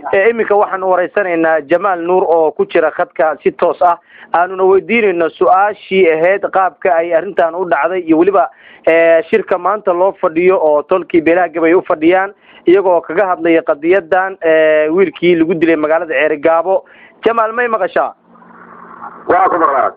iminka waxaan wareysanaynaa Jamaal Nuur oo ku jira khadka si toos ah aanuna weydiinayno su'aashii ahayd qaabka ay arrintan u dhacday iyo waliba shirka maanta loo fadhiyo oo tolkii beelaha gabay u fadhiyaan iyagoo kaga hadlaya qadiyadan wiilkii lagu dilay magaalada Ceerigaabo. Jamaal may maqashaa? waa ku maqlaa.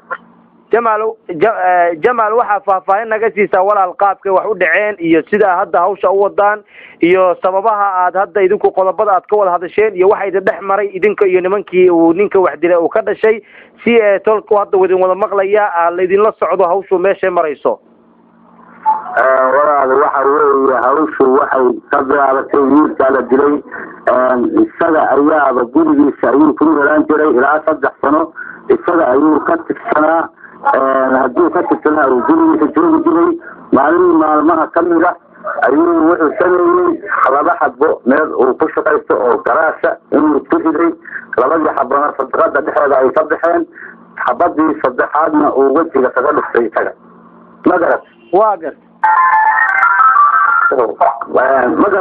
Jamaal waxa faahfaahin naga siisaa walaal qaabka wax u dhaceen iyo sida hadda hawsha u wadaan iyo sababaha aad hadda idinku qodobada aad ka wada hadasheen iyo waxa idin dhex maray idinka iyo nimankii uu ninka wax dilay uu ka dhashay si tolku hadda wadin wada maqlaya la idin la socdo hawshu meesha marayso. walaal waxa weeye hawshu waxay ka bilaabatay wiilka la dilay isaga ayaaba gurigiisa ayuu ku nolaan jiray ilaa 3 sano isaga ayuu ka tirsanaa hadduu ka tirsanaa uu gurigiisa joogi jiray maalmaha kamida ayuu wuxuu sameeyey 2 xabo meel uu ku shaqaysto oo garaasha inuu ku riday 2 xabona sadaqada dhexdeeda ay ka baxeen xabadii saddexaadna uu wajiga kaga dhuftay isaga magarat waa gar ماذا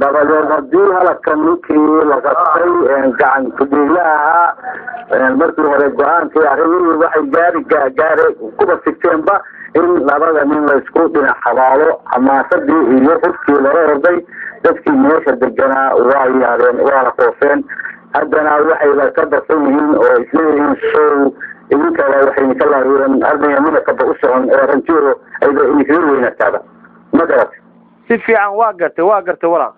dabadeed hadii halka ninkii la qabtay gacan ku dhiilaha markii hore go'aankii arrintii waxay gaaray kuba sigteenba in labada nin la isku dhinac xabaalo xamaasadii iyo qofkii la orday dadkii meesha deganaa waa yaadeen waa la qoofeen haddana waxay la ka darsan yihiin oo isleeyihiin show idinka waxay ka laayeen ardayga midka u socon ee ranjiro ay idin weynaatada magarat si fiican waa gartay walaal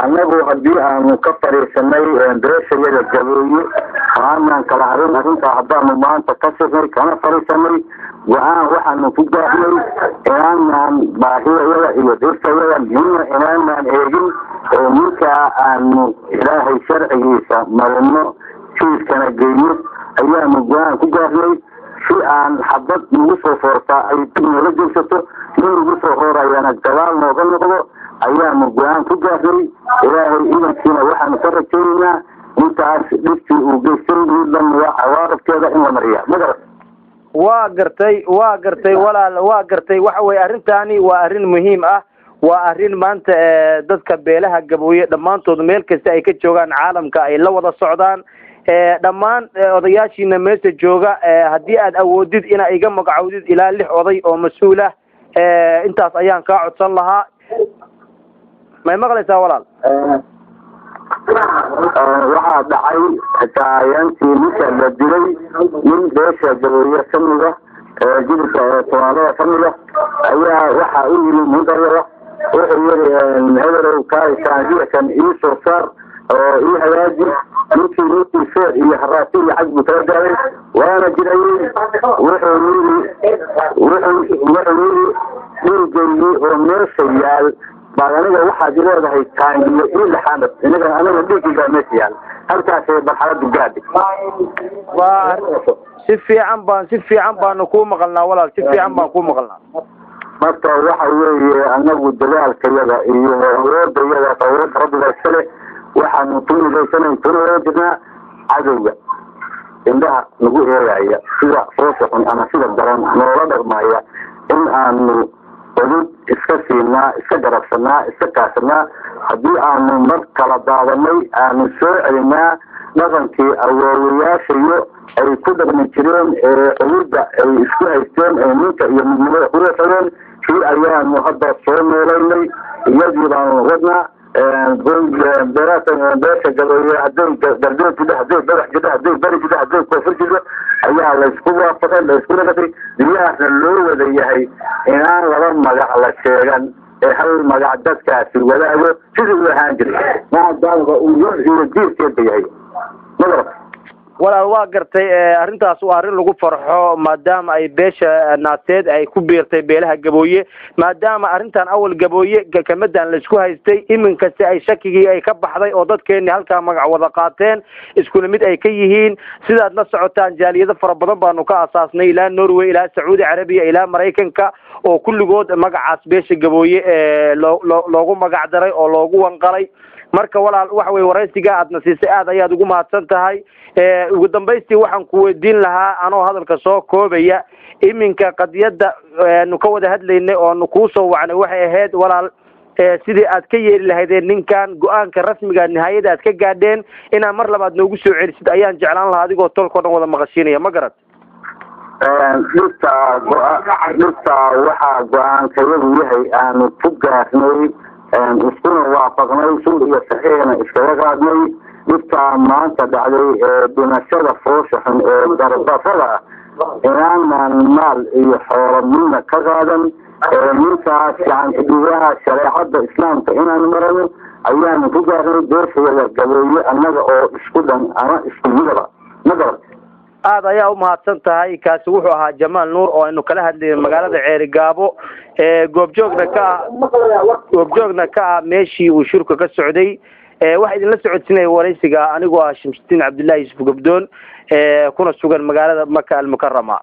anagu hadii aanu ka fariisanay beeshayada gabooye aanan kala harin arrinta haddaanu maanta ka shaqay kana fariisanay go'aan waxaanu ku gaarnay inaanan baahiyada iyo dhirtayada inaanan eegin oo ninka aanu ilaahay sharcigiisa marino jiiskana geeyo ayaanu go'aan ku gaarnay si aan xabad ugu soo foortaa ay noola joogsato ugu soo hoorayana gadaal nooga noqdo ayaanu go'aan ku gaarnay ilaahay idankiina waxaanu ka rajaynaynaa intaas dhibtii uu geystay middan waa cawaaqibkeeda in la mariya magarat waa gartay walaal waa gartay waxa weeye arrintaani waa arrin muhiim ah waa arrin maanta dadka beelaha gabooye dhammaantood meel kasta ay ka joogaan caalamka ay la wada socdaan dhammaan odayaashiina meesha jooga haddii aad awoodid ina iga magacowdid ilaa 6 oday oo mas'uul ah intaas ayaan ka codsan lahaa may maqlaysaa walaal waxaa dhacay taayantii ninka la dilay nin beesha gabooye kamida jilka toonada kamida ayaa waxa u yiri mudara wuxuu yiri hebelow kaaisaanjiyakan ii soo saar oo ii hagaaji ninkii feer iyo haraati iyo cagbu kala gaaray waana jirayey wuxuu oo meesha yaal bal aniga waxaad leedahay taangiyo in laxaanad aniga dhiigiga meesha yaal halkaasay marxaladu gaadhay waa si fiican baan ku maqalnaa walaal si fiican baan ku maqalnaa marka waxa weeye anagu dadaalkayada iyo awoodayada tawreed rabbiga iskale waxaanu tunidaysanaa cadowga indhaha nagu eegaya sida foosxun ama sida daran noola dhaqmaya in aanu odud iska siinaa iska garabsanaa iska kaasanaa haddii aanu mar kala daadanay aanu soo celinaa dhaqankii awoowayaashayo ay ku dhaqmi jireen cudurda ay isku haysteen ninka iyo midnimada ku reexeen kii ayaanu hadda soo noolaynay iyadii baanu wadnaa beesha gabooye hadday gardood jidho hadday badax jidho hadday bari jidho hadday koofur jidho ayaa laysku waafaqay laysku nagatay diyaasna loo wada yahay inaan 2 magac la sheegan ee hal magac dadkaasi wadaago sidii u ahaan jiray maadaama uu iyo jiirkeeda yahay magarat walaal waa gartay arrintaas waa arrin lagu farxo maadaama ay beesha naateed ay ku beertay beelaha gabooye maadaama arrintan awal gabooye kamadan la isku haystay iminka si ay shakigii ay ka baxday oo dadkeeni halka magac wada qaateen isku mid ay ka yihiin sidaad la socotaan jaaliyada fara badan baanu ka asaasnay ilaa Norway ilaa Saudi Arabia ilaa Mareykanka oo kulligood magacaas beesha gabooye loogu magac daray oo loogu wanqalay marka walaal waxa way wareysiga aad nasiisay aad ayaad ugu mahadsan tahay ugu dambeystii waxaan ku weydiin lahaa anoo hadalka soo koobaya iminka qadiyada nu ka wada hadlaynay oo nu ku soo wacnay waxay ahayd walaal sidii aad ka yeeli lahaydeen ninkan go-aanka rasmiga nihayada aad ka gaadheen inaad mar labaad noogu soo celisid ayaan jeclaan lahaa adigoo tolkoo dhan wada maqashiinaya ma garad dhibta waxaa go-aankayadu yahay aanu ku gaarnay iskuna waafaqnay sul iyo saxiixna iskaga qaadnay dhibtaa maanta dhacday dhimashada foosha xun ee darbafada inaanan maal iyo xoolo midna ka qaadan ninkaas gacantidigaha shareecada islaamka inaan marano ayaanu ku gaarnay beeshayada gabooye annaga oo isku dhan ama isku midaba ma garad aad ayaa u mahadsan tahay kaasi wuxuu ahaa Jamaal Nuur oo aynu kala hadlayay magaalada Ceerigaabo goobjoogna ka meeshii uu shirku ka socday waxa idin la socodsinay waraysiga anigoo ah Shamsuddin Cabdullaahi Yusuf Gabdoon kuna sugan magaalada Makka al-Mukarrama